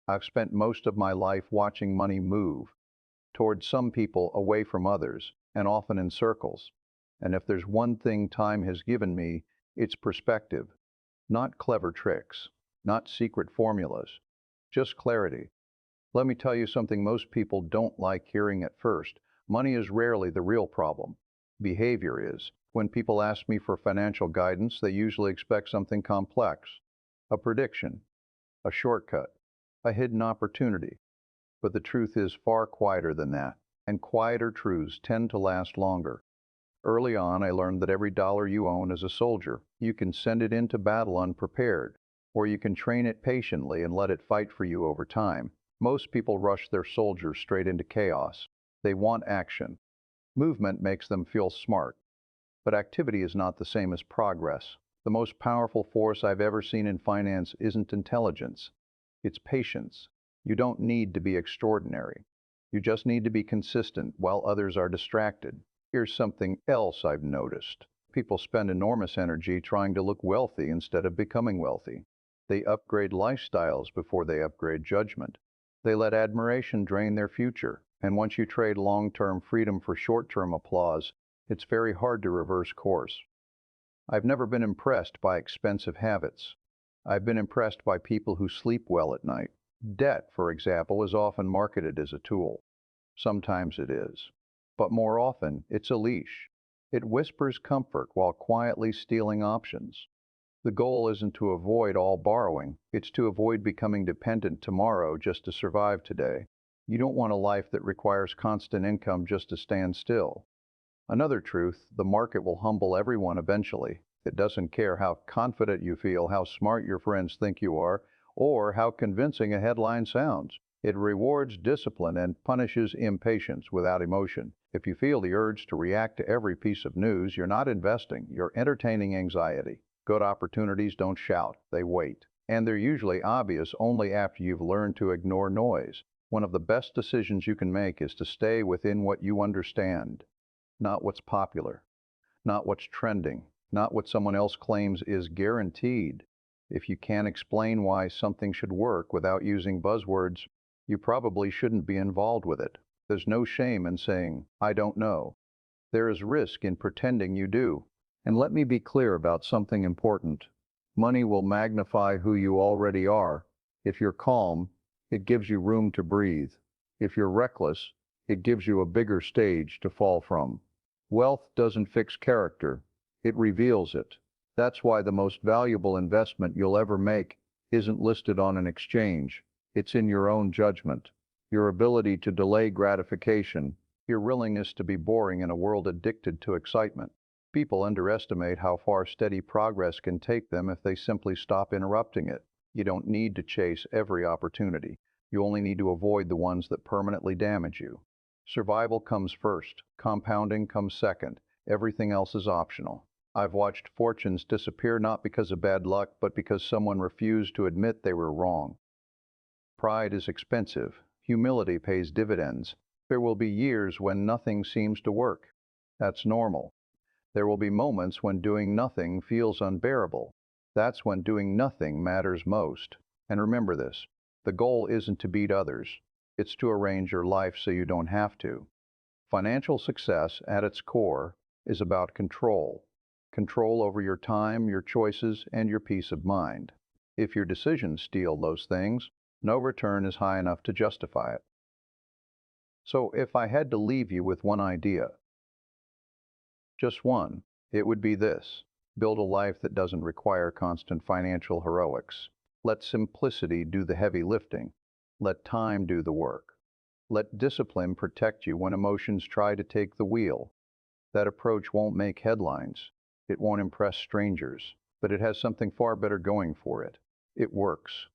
I've spent most of my life watching money move towards some people, away from others, and often in circles. And if there's one thing time has given me, it's perspective. Not clever tricks, not secret formulas, just clarity. Let me tell you something most people don't like hearing at first. Money is rarely the real problem. Behavior is. When people ask me for financial guidance, they usually expect something complex, a prediction, a shortcut, a hidden opportunity. But the truth is far quieter than that, and quieter truths tend to last longer. Early on, I learned that every dollar you own is a soldier. You can send it into battle unprepared, or you can train it patiently and let it fight for you over time. Most people rush their soldiers straight into chaos. They want action. Movement makes them feel smart. But activity is not the same as progress. The most powerful force I've ever seen in finance isn't intelligence. It's patience. You don't need to be extraordinary. You just need to be consistent while others are distracted. Here's something else I've noticed. People spend enormous energy trying to look wealthy instead of becoming wealthy. They upgrade lifestyles before they upgrade judgment. They let admiration drain their future. And once you trade long-term freedom for short-term applause, it's very hard to reverse course. I've never been impressed by expensive habits. I've been impressed by people who sleep well at night. Debt, for example, is often marketed as a tool. Sometimes it is. But more often, it's a leash. It whispers comfort while quietly stealing options. The goal isn't to avoid all borrowing. It's to avoid becoming dependent tomorrow just to survive today. You don't want a life that requires constant income just to stand still. Another truth, the market will humble everyone eventually. It doesn't care how confident you feel, how smart your friends think you are, or how convincing a headline sounds. It rewards discipline and punishes impatience without emotion. If you feel the urge to react to every piece of news, you're not investing, you're entertaining anxiety. Good opportunities don't shout, they wait. And they're usually obvious only after you've learned to ignore noise. One of the best decisions you can make is to stay within what you understand. Not what's popular, not what's trending, not what someone else claims is guaranteed. If you can't explain why something should work without using buzzwords, you probably shouldn't be involved with it. There's no shame in saying, I don't know. There is risk in pretending you do. And let me be clear about something important. Money will magnify who you already are. If you're calm, it gives you room to breathe. If you're reckless, it gives you a bigger stage to fall from. Wealth doesn't fix character, it reveals it. That's why the most valuable investment you'll ever make isn't listed on an exchange. It's in your own judgment, your ability to delay gratification, your willingness to be boring in a world addicted to excitement. People underestimate how far steady progress can take them if they simply stop interrupting it. You don't need to chase every opportunity. You only need to avoid the ones that permanently damage you. Survival comes first. Compounding comes second. Everything else is optional. I've watched fortunes disappear not because of bad luck, but because someone refused to admit they were wrong. Pride is expensive. Humility pays dividends. There will be years when nothing seems to work. That's normal. There will be moments when doing nothing feels unbearable. That's when doing nothing matters most. And remember this, the goal isn't to beat others. It's to arrange your life so you don't have to. Financial success, at its core, is about control. Control over your time, your choices, and your peace of mind. If your decisions steal those things, no return is high enough to justify it. So if I had to leave you with one idea, just one, it would be this. Build a life that doesn't require constant financial heroics. Let simplicity do the heavy lifting. Let time do the work. Let discipline protect you when emotions try to take the wheel. That approach won't make headlines. It won't impress strangers. But it has something far better going for it. It works.